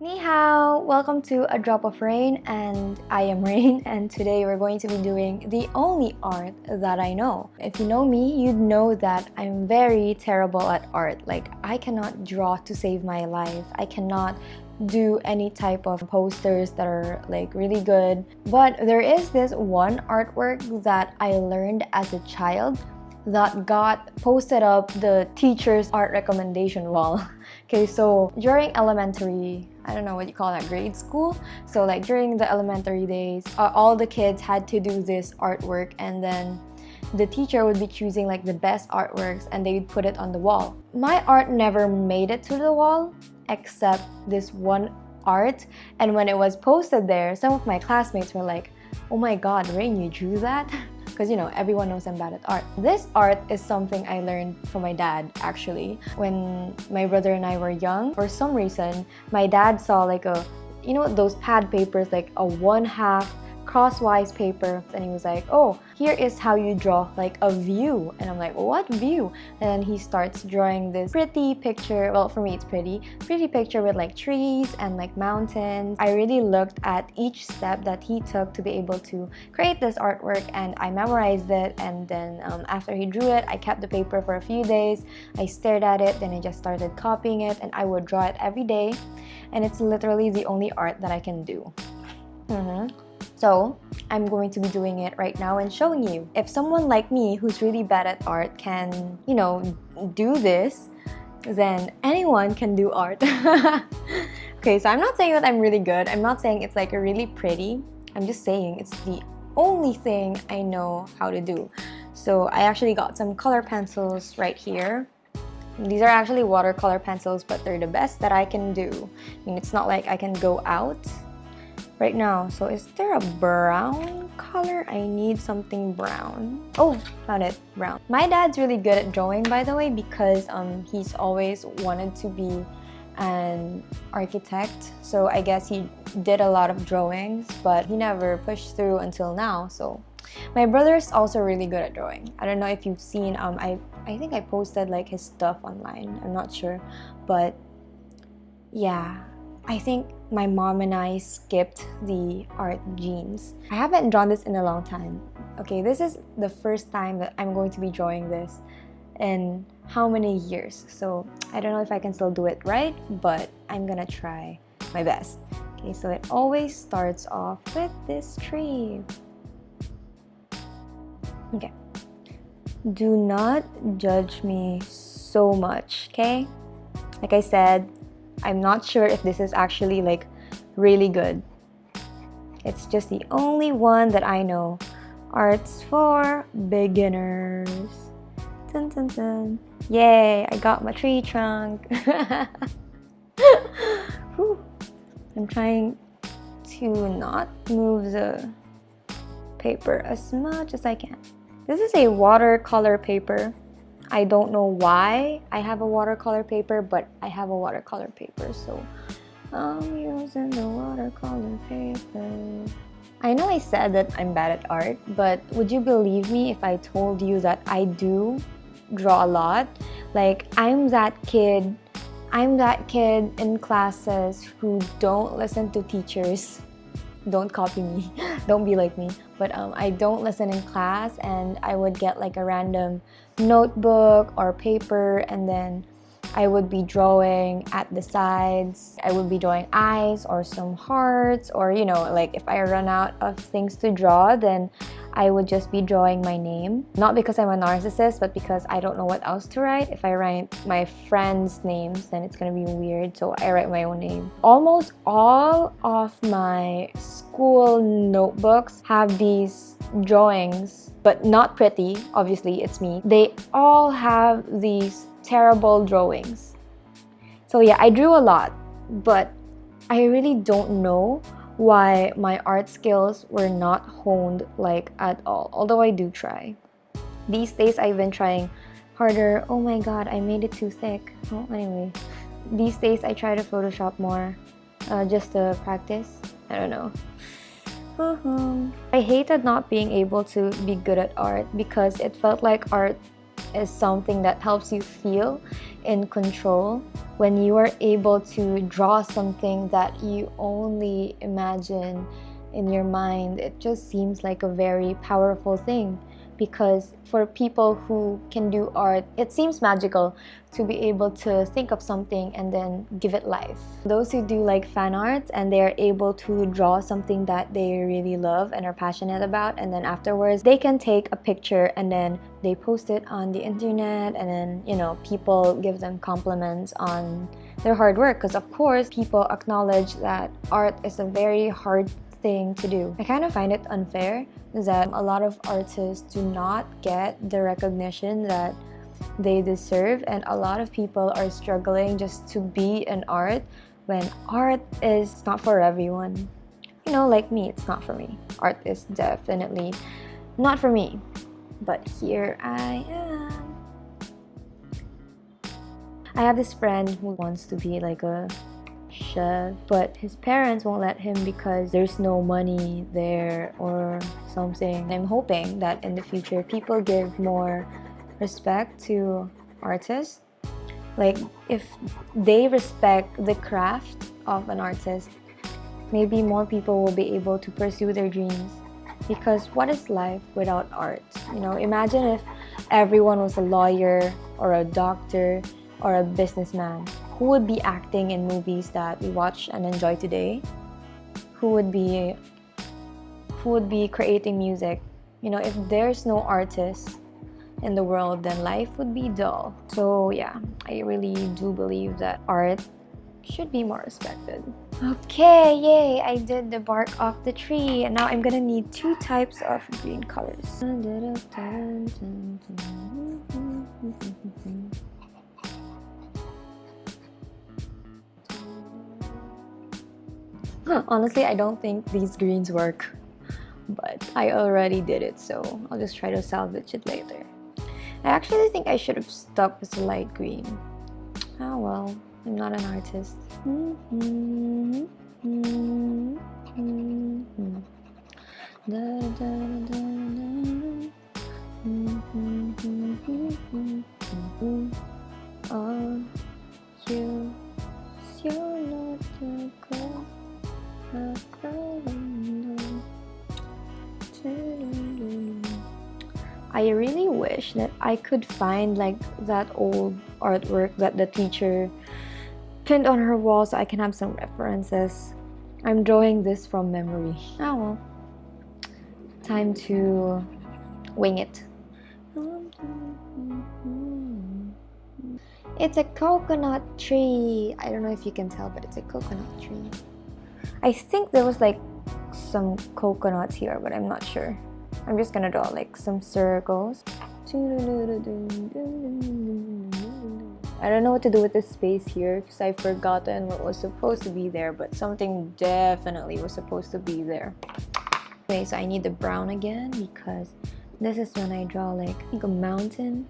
Ni hao! Welcome to A Drop of Reine, and I am Reine, and today we're going to be doing the only art that I know. If you know me, you'd know that I'm very terrible at art. Like, I cannot draw to save my life. I cannot do any type of posters that are like really good. But there is this one artwork that I learned as a child that got posted up the teacher's art recommendation wall. Okay, so during elementary, I don't know what you call that, grade school. So like during the elementary days, all the kids had to do this artwork, and then the teacher would be choosing like the best artworks and they would put it on the wall. My art never made it to the wall except this one art, and when it was posted there, some of my classmates were like, "Oh my god, Reine, you drew that?" Because, you know, everyone knows I'm bad at art. This art is something I learned from my dad, actually. When my brother and I were young, for some reason, my dad saw like you know those pad papers, like a 1/2 crosswise paper, and he was like, "Oh, here is how you draw like a view." And I'm like, "What view?" And then he starts drawing this pretty picture. Well, for me it's pretty picture with like trees and like mountains. I really looked at each step that he took to be able to create this artwork, and I memorized it. And then after he drew it, I kept the paper for a few days. I stared at it, then I just started copying it, and I would draw it every day, and it's literally the only art that I can do. So I'm going to be doing it right now and showing you. If someone like me who's really bad at art can, you know, do this, then anyone can do art. Okay, so I'm not saying that I'm really good. I'm not saying it's like really pretty. I'm just saying it's the only thing I know how to do. So I actually got some color pencils right here. These are actually watercolor pencils, but they're the best that I can do. I mean, it's not like I can go out right now. So is there a brown color? I need something brown. Oh, found it, brown. My dad's really good at drawing, by the way, because he's always wanted to be an architect. So I guess he did a lot of drawings, but he never pushed through until now. So my brother's also really good at drawing. I don't know if you've seen, I think I posted like his stuff online. I'm not sure, but yeah. I think my mom and I skipped the art genes. I haven't drawn this in a long time. Okay, this is the first time that I'm going to be drawing this in how many years. So I don't know if I can still do it right, but I'm gonna try my best. Okay, so it always starts off with this tree. Okay. Do not judge me so much, okay? Like I said, I'm not sure if this is actually like really good. It's just the only one that I know. Arts for beginners. Dun, dun, dun. Yay, I got my tree trunk. I'm trying to not move the paper as much as I can. This is a watercolor paper. I don't know why I have a watercolor paper, but I have a watercolor paper, so I'm using the watercolor paper. I know I said that I'm bad at art, but would you believe me if I told you that I do draw a lot? Like, I'm that kid in classes who don't listen to teachers. Don't copy me, don't be like me, but I don't listen in class, and I would get like a random notebook or paper, and then I would be drawing at the sides. I would be drawing eyes or some hearts, or, you know, like if I run out of things to draw, then I would just be drawing my name. Not because I'm a narcissist, but because I don't know what else to write. If I write my friends' names, then it's gonna be weird, so I write my own name. Almost all of my school notebooks have these drawings, but not pretty, obviously, it's me. They all have these terrible drawings. So yeah, I drew a lot, but I really don't know why my art skills were not honed like at all, although I do try. These days I've been trying harder. Oh my god, I made it too thick. Oh, anyway, these days I try to Photoshop more just to practice. I don't know. I hated not being able to be good at art because it felt like art is something that helps you feel in control. When you are able to draw something that you only imagine in your mind, it just seems like a very powerful thing. Because for people who can do art, it seems magical to be able to think of something and then give it life. Those who do like fan art and they are able to draw something that they really love and are passionate about, and then afterwards they can take a picture and then they post it on the internet, and then, you know, people give them compliments on their hard work, because of course people acknowledge that art is a very hard thing to do. I kind of find it unfair that a lot of artists do not get the recognition that they deserve, and a lot of people are struggling just to be an art when art is not for everyone. You know, like me, it's not for me. Art is definitely not for me. But here I am. I have this friend who wants to be like a chef, but his parents won't let him because there's no money there or something. I'm hoping that in the future people give more respect to artists. Like, if they respect the craft of an artist, maybe more people will be able to pursue their dreams. Because what is life without art? You know, imagine if everyone was a lawyer or a doctor or a businessman. Who would be acting in movies that we watch and enjoy today? Who would be creating music? You know, if there's no artists in the world, then life would be dull. So yeah, I really do believe that art should be more respected. Okay, yay! I did the bark off the tree, and now I'm gonna need 2 types of green colors. Honestly, I don't think these greens work, but I already did it, so I'll just try to salvage it later. I actually think I should have stuck with the light green. Oh well, I'm not an artist. Are you sure not to go? I really wish that I could find like that old artwork that the teacher pinned on her wall so I can have some references. I'm drawing this from memory. Oh well. Time to wing it. It's a coconut tree. I don't know if you can tell, but it's a coconut tree. I think there was like some coconuts here, but I'm not sure. I'm just gonna draw like some circles. I don't know what to do with this space here because I've forgotten what was supposed to be there, but something definitely was supposed to be there. Okay, so I need the brown again because this is when I draw like, I think, a mountain.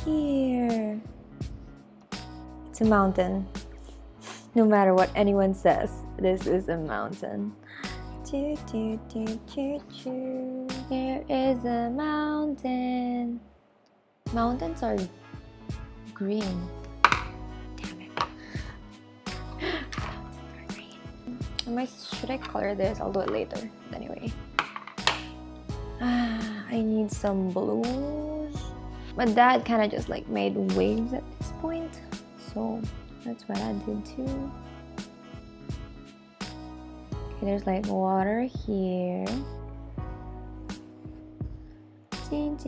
Here. It's a mountain. No matter what anyone says, this is a mountain. There is a mountain. Mountains are green. Damn it. Should I color this? I'll do it later. Anyway. I need some blues. My dad kind of just like made waves at this point. So that's what I did too. Okay, there's like water here. And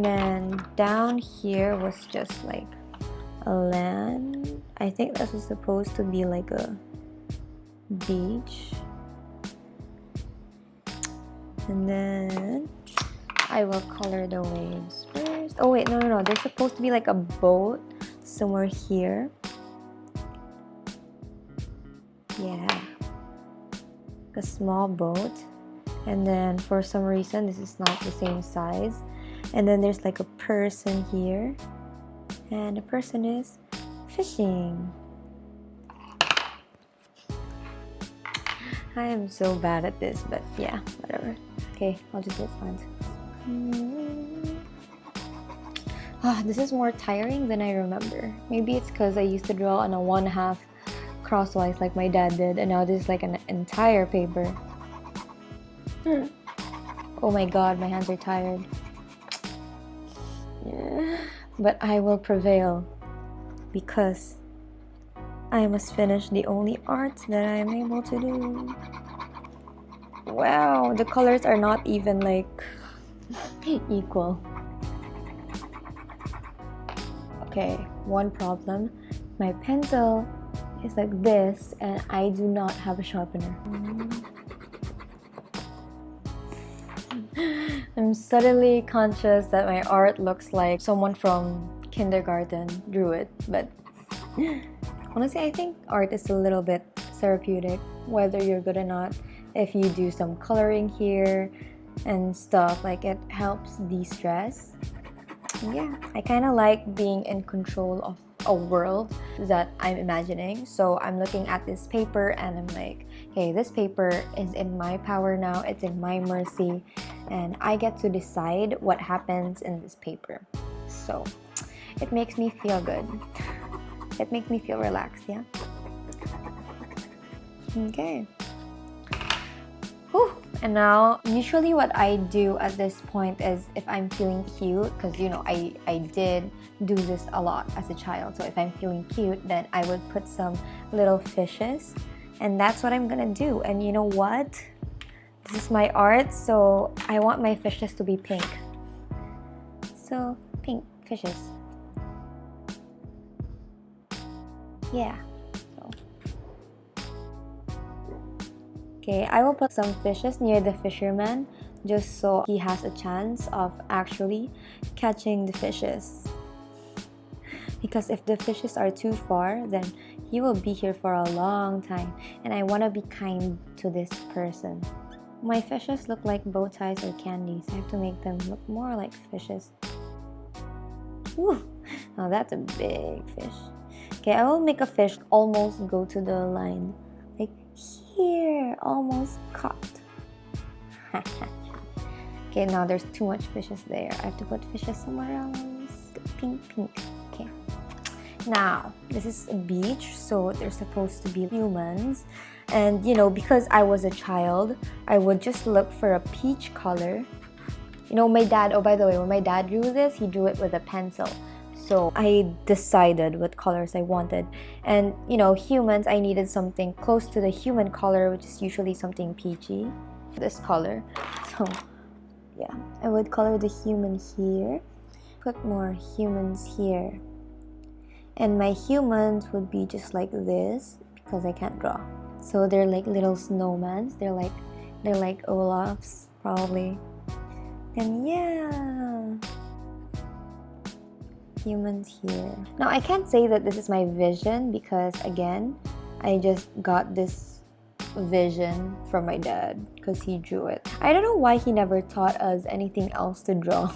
then down here was just like a land. I think this was supposed to be like a beach. And then I will color the waves first. Oh wait, no. There's supposed to be like a boat somewhere here. Yeah. A small boat. And then for some reason, this is not the same size. And then there's like a person here. And the person is fishing. I am so bad at this, but yeah, whatever. Okay, I'll just get lines. This is more tiring than I remember. Maybe it's because I used to draw on a 1/2 crosswise like my dad did, and now this is like an entire paper. Oh my god, my hands are tired. But I will prevail because I must finish the only art that I am able to do. Wow, the colors are not even like equal. Okay, one problem. My pencil is like this and I do not have a sharpener. I'm suddenly conscious that my art looks like someone from kindergarten drew it, but honestly, I think art is a little bit therapeutic, whether you're good or not. If you do some coloring here and stuff, like it helps de-stress. Yeah, I kind of like being in control of a world that I'm imagining. So I'm looking at this paper and I'm like, okay, this paper is in my power now, it's in my mercy, and I get to decide what happens in this paper. So it makes me feel good. It makes me feel relaxed, yeah? Okay. Whew. And now, usually what I do at this point is if I'm feeling cute, because you know, I did do this a lot as a child. So if I'm feeling cute, then I would put some little fishes. And that's what I'm gonna do. And you know what? This is my art, so I want my fishes to be pink. So, pink fishes. Yeah. Okay, I will put some fishes near the fisherman just so he has a chance of actually catching the fishes. Because if the fishes are too far, then he will be here for a long time, and I want to be kind to this person. My fishes look like bow ties or candies. I have to make them look more like fishes. Ooh, now that's a big fish. Okay, I will make a fish almost go to the line. Like here, almost caught. Okay, now there's too much fishes there. I have to put fishes somewhere else. Pink, pink. Okay. Now, this is a beach, so there's supposed to be humans. And you know, because I was a child, I would just look for a peach color. You know, my dad, oh by the way, when my dad drew this, he drew it with a pencil. So I decided what colors I wanted. And you know, humans, I needed something close to the human color, which is usually something peachy. This color. So yeah, I would color the human here. Put more humans here. And my humans would be just like this because I can't draw. So they're like little snowmans. They're like Olaf's probably. And yeah, humans here. Now I can't say that this is my vision because again, I just got this vision from my dad because he drew it. I don't know why he never taught us anything else to draw.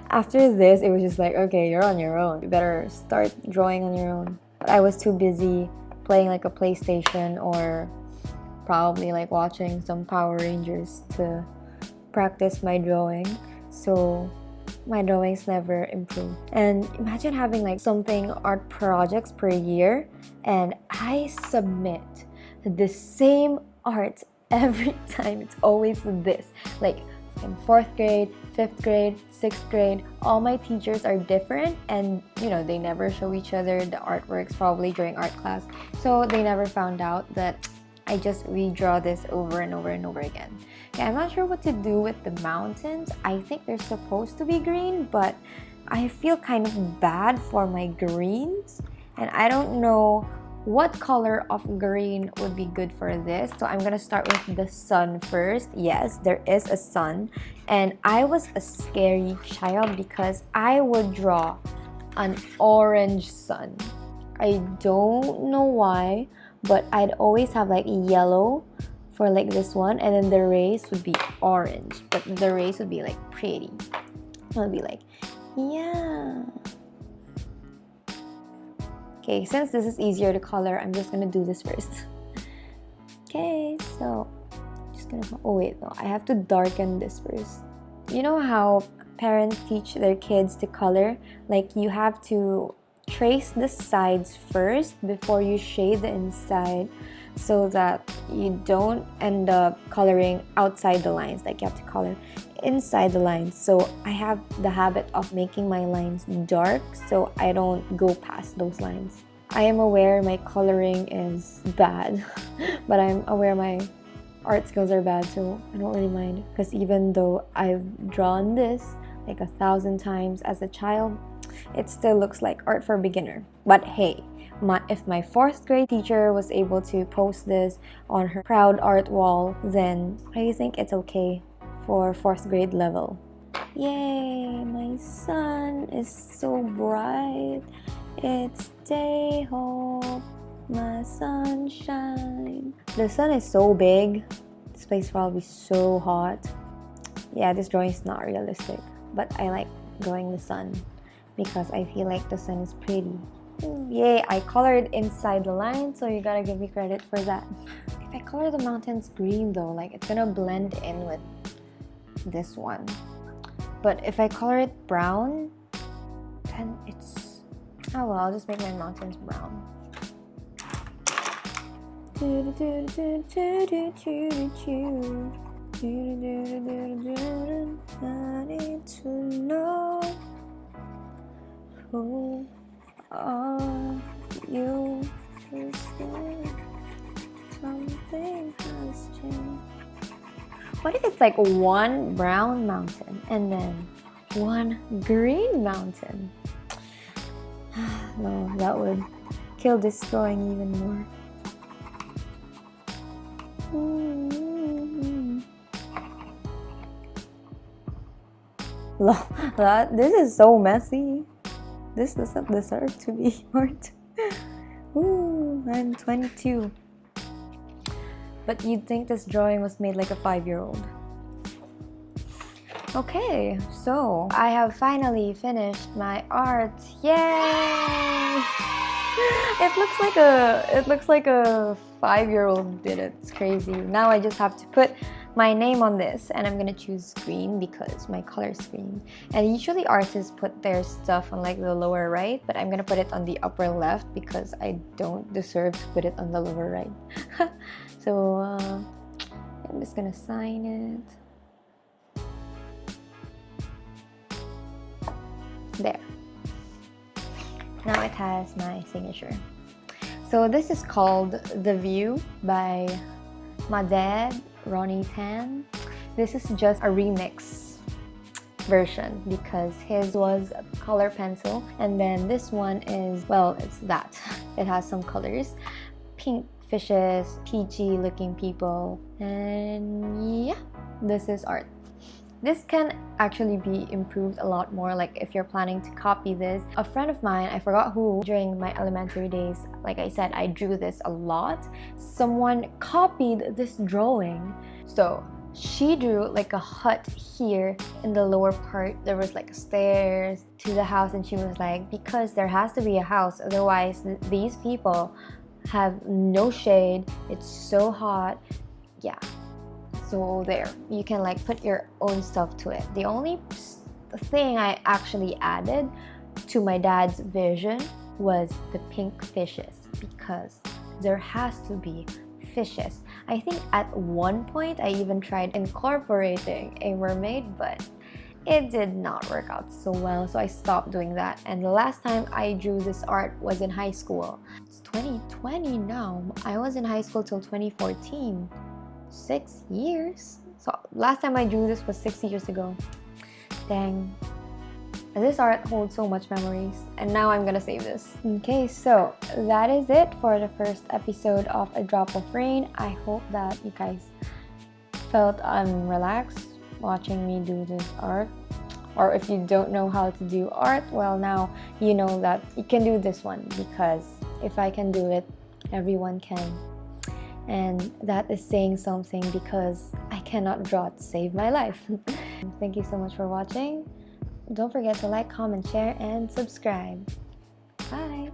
After this, it was just like, okay, you're on your own. You better start drawing on your own. But I was too busy playing like a PlayStation or probably like watching some Power Rangers to practice my drawing. So my drawings never improved. And imagine having like something art projects per year and I submit the same art every time. It's always this. Like in 4th grade, 5th grade, 6th grade, all my teachers are different and you know, they never show each other the artworks probably during art class. So they never found out that I just redraw this over and over and over again. Okay, I'm not sure what to do with the mountains. I think they're supposed to be green, but I feel kind of bad for my greens. And I don't know what color of green would be good for this. So I'm gonna start with the sun first. Yes, there is a sun. And I was a scary child because I would draw an orange sun. I don't know why, but I'd always have like yellow for like this one, and then the rays would be orange, but the rays would be like pretty. It would be like, yeah. Okay, since this is easier to color, I'm just gonna do this first. Okay, so just gonna, oh wait, no, I have to darken this first. You know how parents teach their kids to color? Like, you have to trace the sides first before you shade the inside, so that you don't end up coloring outside the lines. Like, you have to color inside the lines. So I have the habit of making my lines dark so I don't go past those lines. I am aware my coloring is bad, but I'm aware my art skills are bad, so I don't really mind. Because even though I've drawn this like 1,000 times as a child, it still looks like art for a beginner. But hey, if my 4th grade teacher was able to post this on her proud art wall, then I think it's okay for 4th grade level. Yay, my sun is so bright. It's day hope, my sunshine. The sun is so big. This place probably so hot. Yeah, this drawing is not realistic, but I like drawing the sun because I feel like the sun is pretty. Yay, I colored inside the line, so you gotta give me credit for that. If I color the mountains green though, like, it's gonna blend in with this one. But if I color it brown, then it's, oh well, I'll just make my mountains brown. I need to know who are you to say something has changed. What if it's like one brown mountain and then one green mountain? No, that would kill this drawing even more. This is so messy. This doesn't deserve to be art. Ooh, I'm 22. But you'd think this drawing was made like a 5-year-old. Okay, so I have finally finished my art. Yay! It looks like a 5-year-old did it. It's crazy. Now I just have to put my name on this, and I'm gonna choose green because my color is green. And usually artists put their stuff on like the lower right, but I'm gonna put it on the upper left because I don't deserve to put it on the lower right. So I'm just gonna sign it. There. Now it has my signature. So this is called The View by my dad, Ronnie Tan. This is just a remix version because his was a color pencil, and then this one is, well, it's that. It has some colors. Pink fishes, peachy looking people, and yeah, this is art. This can actually be improved a lot more, like if you're planning to copy this. A friend of mine, I forgot who, during my elementary days, like I said, I drew this a lot. Someone copied this drawing. So she drew like a hut here in the lower part. There was like stairs to the house, and she was like, because there has to be a house, otherwise these people have no shade, it's so hot. Yeah. So there, you can like put your own stuff to it. The only thing I actually added to my dad's vision was the pink fishes, because there has to be fishes. I think at one point I even tried incorporating a mermaid, but it did not work out so well, so I stopped doing that. And the last time I drew this art was in high school. It's 2020 now. I was in high school till 2014. 6 years. So last time I drew this was 6 years ago. Dang. And this art holds so much memories, and now I'm gonna save this. Okay, so that is it for the first episode of A Drop of Reine. I hope that you guys felt relaxed watching me do this art. Or if you don't know how to do art, well, now you know that you can do this one, because if I can do it, everyone can. And that is saying something, because I cannot draw to save my life. Thank you so much for watching. Don't forget to like, comment, share, and subscribe. Bye!